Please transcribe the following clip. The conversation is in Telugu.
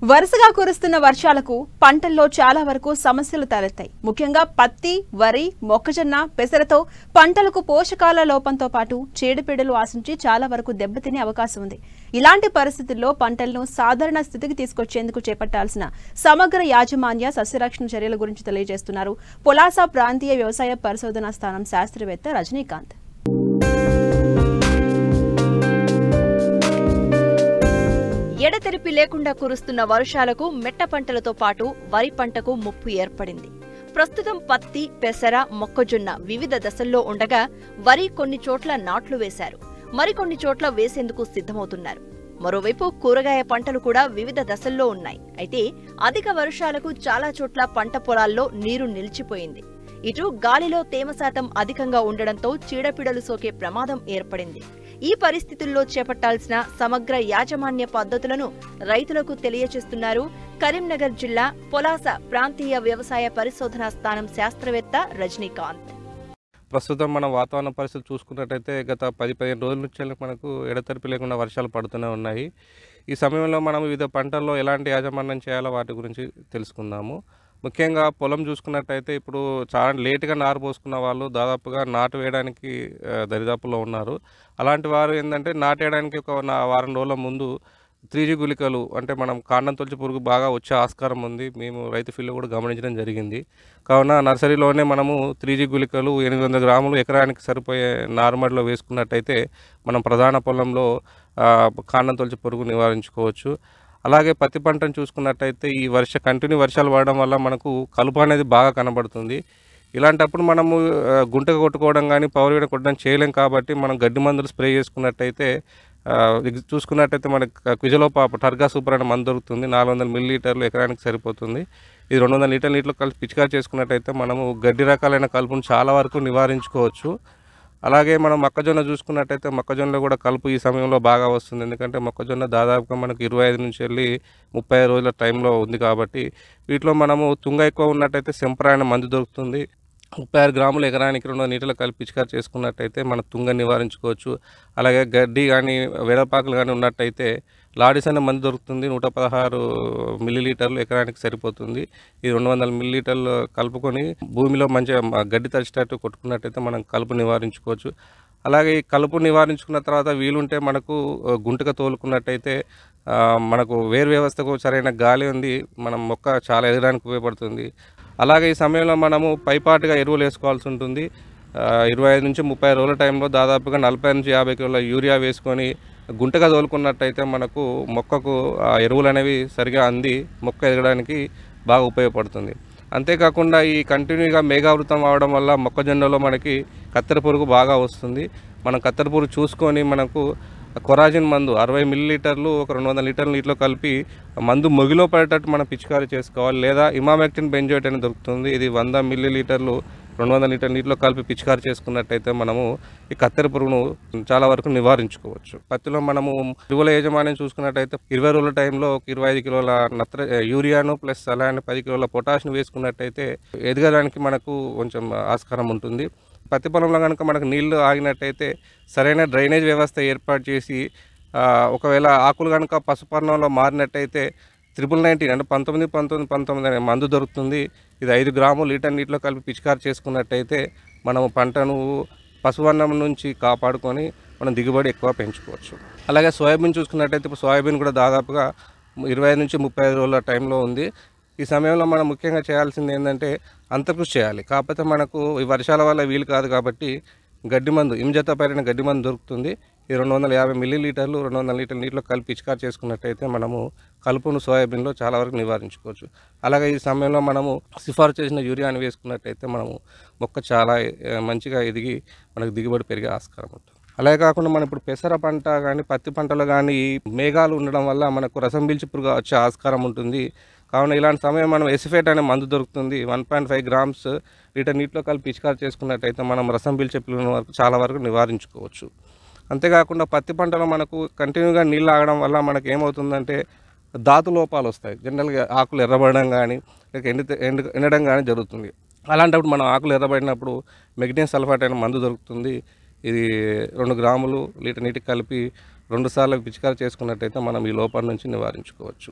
వరుసగా కురుస్తున్న వర్షాలకు పంటల్లో చాలా వరకు సమస్యలు తలెత్తాయి. ముఖ్యంగా పత్తి, వరి, మొక్కజొన్న, పెసరతో పంటలకు పోషకాల లోపంతో పాటు చీడపీడలు ఆశించి చాలా వరకు దెబ్బతినే అవకాశం ఉంది. ఇలాంటి పరిస్థితుల్లో పంటలను సాధారణ స్థితికి తీసుకొచ్చేందుకు చేపట్టాల్సిన సమగ్ర యాజమాన్య సస్యరక్షణ చర్యల గురించి తెలియజేస్తున్నారు పొలాస ప్రాంతీయ వ్యవసాయ పరిశోధనా స్థానం శాస్త్రవేత్త రజనీకాంత్. ఎడతెరిపి లేకుండా కురుస్తున్న వర్షాలకు మెట్ట పంటలతో పాటు వరి పంటకు ముప్పు ఏర్పడింది. ప్రస్తుతం పత్తి, పెసర, మొక్కజొన్న వివిధ దశల్లో ఉండగా వరి కొన్ని చోట్ల నాట్లు వేశారు, మరికొన్ని చోట్ల వేసేందుకు సిద్ధమవుతున్నారు. మరోవైపు కూరగాయ పంటలు కూడా వివిధ దశల్లో ఉన్నాయి. అయితే అధిక వర్షాలకు చాలా చోట్ల పంట పొలాల్లో నీరు నిలిచిపోయింది. ఇటు గాలిలో తేమ శాతం అధికంగా ఉండడంతో చీడపీడలు సోకే ప్రమాదం ఏర్పడింది. ఈ పరిస్థితుల్లో చేపట్టాల్సిన సమగ్ర యాజమాన్య పద్ధతులను రైతులకు తెలియజేస్తున్నారు కరీంనగర్ జిల్లా పొలాస ప్రాంతీయ వ్యవసాయ పరిశోధనా స్థానం శాస్త్రవేత్త రజనీకాంత్. ప్రస్తుతం మన వాతావరణ పరిస్థితులు చూసుకున్నట్టయితే గత 10-15 రోజుల నుంచి మనకు ఎడతెరిపి లేకుండా వర్షాలు పడుతూనే ఉన్నాయి. ఈ సమయంలో మనం వివిధ పంటల్లో ఎలాంటి యాజమాన్యం చేయాలో వాటి గురించి తెలుసుకుందాము. ముఖ్యంగా పొలం చూసుకున్నట్టయితే ఇప్పుడు చాలా లేటుగా నారు పోసుకున్న వాళ్ళు దాదాపుగా నాటు వేయడానికి దరిదాపులో ఉన్నారు. అలాంటి వారు ఏంటంటే నాటేయడానికి ఒక వారం రోజుల ముందు 3G గుళికలు అంటే మనం కాండం తొలచి పురుగు బాగా వచ్చే ఆస్కారం ఉంది. మేము రైతు ఫీల్డ్లో కూడా గమనించడం జరిగింది. కావున నర్సరీలోనే మనము 3G గుళికలు 800 గ్రాములు ఎకరానికి సరిపోయే నారుమడిలో వేసుకున్నట్టయితే మనం ప్రధాన పొలంలో కాండం తొలచి పురుగు నివారించుకోవచ్చు. అలాగే పత్తి పంటను చూసుకున్నట్టయితే ఈ కంటిన్యూ వర్షాలు పడడం వల్ల మనకు కలుపు అనేది బాగా కనబడుతుంది. ఇలాంటప్పుడు మనము గుంటగా కొట్టుకోవడం కానీ పవర్ వీడ కొట్టడం చేయలేం. కాబట్టి మనం గడ్డి మందులు స్ప్రే చేసుకున్నట్టయితే చూసుకున్నట్టయితే మనకు క్విజలోపాప్ టర్గా సూపర్ అనే మందు దొరుకుతుంది. 400 మిల్లీలీటర్లు ఎకరానికి సరిపోతుంది. ఇది 200 లీటర్ల నీటిలో కలిపి పిచికారి చేసుకున్నట్టయితే మనము గడ్డి రకాలైన కలుపును చాలా వరకు నివారించుకోవచ్చు. అలాగే మనం మొక్కజొన్న చూసుకున్నట్టయితే మొక్కజొన్నలో కూడా కలుపు ఈ సమయంలో బాగా వస్తుంది. ఎందుకంటే మొక్కజొన్న దాదాపుగా మనకు 25 నుంచి వెళ్ళి 30 రోజుల టైంలో ఉంది. కాబట్టి వీటిలో మనము తుంగ ఎక్కువ ఉన్నట్టయితే సెంప్రా అనే మందు దొరుకుతుంది. 36 గ్రాములు ఎకరానికి 200 లీటర్లు కలిపి పిచికారి చేసుకున్నట్టయితే మన తుంగ నివారించుకోవచ్చు. అలాగే గడ్డి కానీ వెడపాకులు కానీ ఉన్నట్టయితే లాడిస్ అనే మందు దొరుకుతుంది. 116 మిల్లీలీటర్లు ఎకరానికి సరిపోతుంది. ఇది 200 మిల్లీలీటర్లు కలుపుకొని భూమిలో మంచిగా గడ్డి తరిచేటట్టు కొట్టుకున్నట్టయితే మనం కలుపు నివారించుకోవచ్చు. అలాగే ఈ కలుపు నివారించుకున్న తర్వాత వీలుంటే మనకు గుంటగా తోలుకున్నట్టయితే మనకు వేరు వ్యవస్థకు సరైన గాలి ఉంది, మనం మొక్క చాలా ఎదగడానికి ఉపయోగపడుతుంది. అలాగే ఈ సమయంలో మనము పైపాటుగా ఎరువులు వేసుకోవాల్సి ఉంటుంది. 25 నుంచి 30 రోజుల టైంలో దాదాపుగా 40 నుంచి 50 కిలోల యూరియా వేసుకొని గుంటగా తోలుకున్నట్టయితే మనకు మొక్కకు ఎరువులు అనేవి సరిగా అంది మొక్క ఎదగడానికి బాగా ఉపయోగపడుతుంది. అంతేకాకుండా ఈ కంటిన్యూగా మేఘావృతం అవడం వల్ల మొక్కజొన్నలో మనకి కత్తెర పురుగు బాగా వస్తుంది. మనం కత్తెర పురుగు చూసుకొని మనకు కొరాజిన్ మందు 60 మిల్లీలీటర్లు ఒక 200 లీటర్ల నీటిలో కలిపి మందు మొగిలో పడేటట్టు మనం పిచికారీ చేసుకోవాలి. లేదా ఇమామెక్టిన్ బెంజోయేట్ అని దొరుకుతుంది. ఇది 100 మిల్లీలీటర్లు 200 లీటర్ల నీటిలో కలిపి పిచికారీ చేసుకున్నట్టయితే మనము ఈ కత్తెర పురుగును చాలా వరకు నివారించుకోవచ్చు. పత్తిలో మనము ఎరువుల యాజమాన్యం చూసుకున్నట్టయితే 20 రోజుల టైంలో 25 కిలోల యూరియాను ప్లస్ అలానే 10 కిలోల పొటాషియం వేసుకున్నట్టయితే ఎదగడానికి మనకు కొంచెం ఆస్కారం ఉంటుంది. పత్తి పొలంలో కనుక మనకు నీళ్లు ఆగినట్టయితే సరైన డ్రైనేజ్ వ్యవస్థ ఏర్పాటు చేసి ఒకవేళ ఆకులు కనుక పసుపర్ణంలో మారినట్టయితే 1919 అంటే 1919 అనే మందు దొరుకుతుంది. ఇది 5 గ్రాములు లీటర్ నీటిలో కలిపి పిచికారి చేసుకున్నట్టయితే మనము పంటను పసువర్ణం నుంచి కాపాడుకొని మనం దిగుబడి ఎక్కువ పెంచుకోవచ్చు. అలాగే సోయాబీన్ చూసుకున్నట్టయితే ఇప్పుడు సోయాబీన్ కూడా దాదాపుగా 25 నుంచి 35 రోజుల టైంలో ఉంది. ఈ సమయంలో మనం ముఖ్యంగా చేయాల్సింది ఏంటంటే అంతర్కృషి చేయాలి. కాకపోతే మనకు ఈ వర్షాల వల్ల వీలు కాదు కాబట్టి గడ్డి మందు ఇంజత పైన గడ్డి మందు దొరుకుతుంది. ఈ 250 మిల్లీలీటర్లు 200 లీటర్ల నీటిలో కలిపి పిచికారి చేసుకున్నట్టయితే మనము కలుపును సోయాబీన్లో చాలా వరకు నివారించుకోవచ్చు. అలాగే ఈ సమయంలో మనము సిఫార్సు చేసిన యూరియాని వేసుకున్నట్టయితే మనము మొక్క చాలా మంచిగా ఎదిగి మనకు దిగుబడి పెరిగే ఆస్కారం ఉంటుంది. అలాగే కాకుండా మనం ఇప్పుడు పెసర పంట కానీ పత్తి పంటలో కానీ మేఘాలు ఉండడం వల్ల మనకు రసం పీల్చి పురుగు వచ్చే ఆస్కారం ఉంటుంది. కావున ఇలాంటి సమయం మనం ఎసిఫేట్ అనే మందు దొరుకుతుంది. 1.5 గ్రామ్స్ లీటర్ నీటిలో కలిపి పిచికారి చేసుకున్నట్టయితే మనం రసం పీల్చే పురుగుల వరకు చాలా వరకు నివారించుకోవచ్చు. అంతేకాకుండా పత్తి పంటలో మనకు కంటిన్యూగా నీళ్ళు ఆగడం వల్ల మనకు ఏమవుతుందంటే ధాతు లోపాలు వస్తాయి. జనరల్గా ఆకులు ఎర్రబడడం కానీ లేక ఎండడం కానీ జరుగుతుంది. అలాంటప్పుడు మనం ఆకులు ఎర్రబడినప్పుడు మెగ్నీషియం సల్ఫేట్ అనే మందు దొరుకుతుంది. ఇది 2 గ్రాములు లీటర్ నీటికి కలిపి 2 సార్లు పిచికారీ చేసుకున్నట్టయితే మనం ఈ లోపం నుంచి నివారించుకోవచ్చు.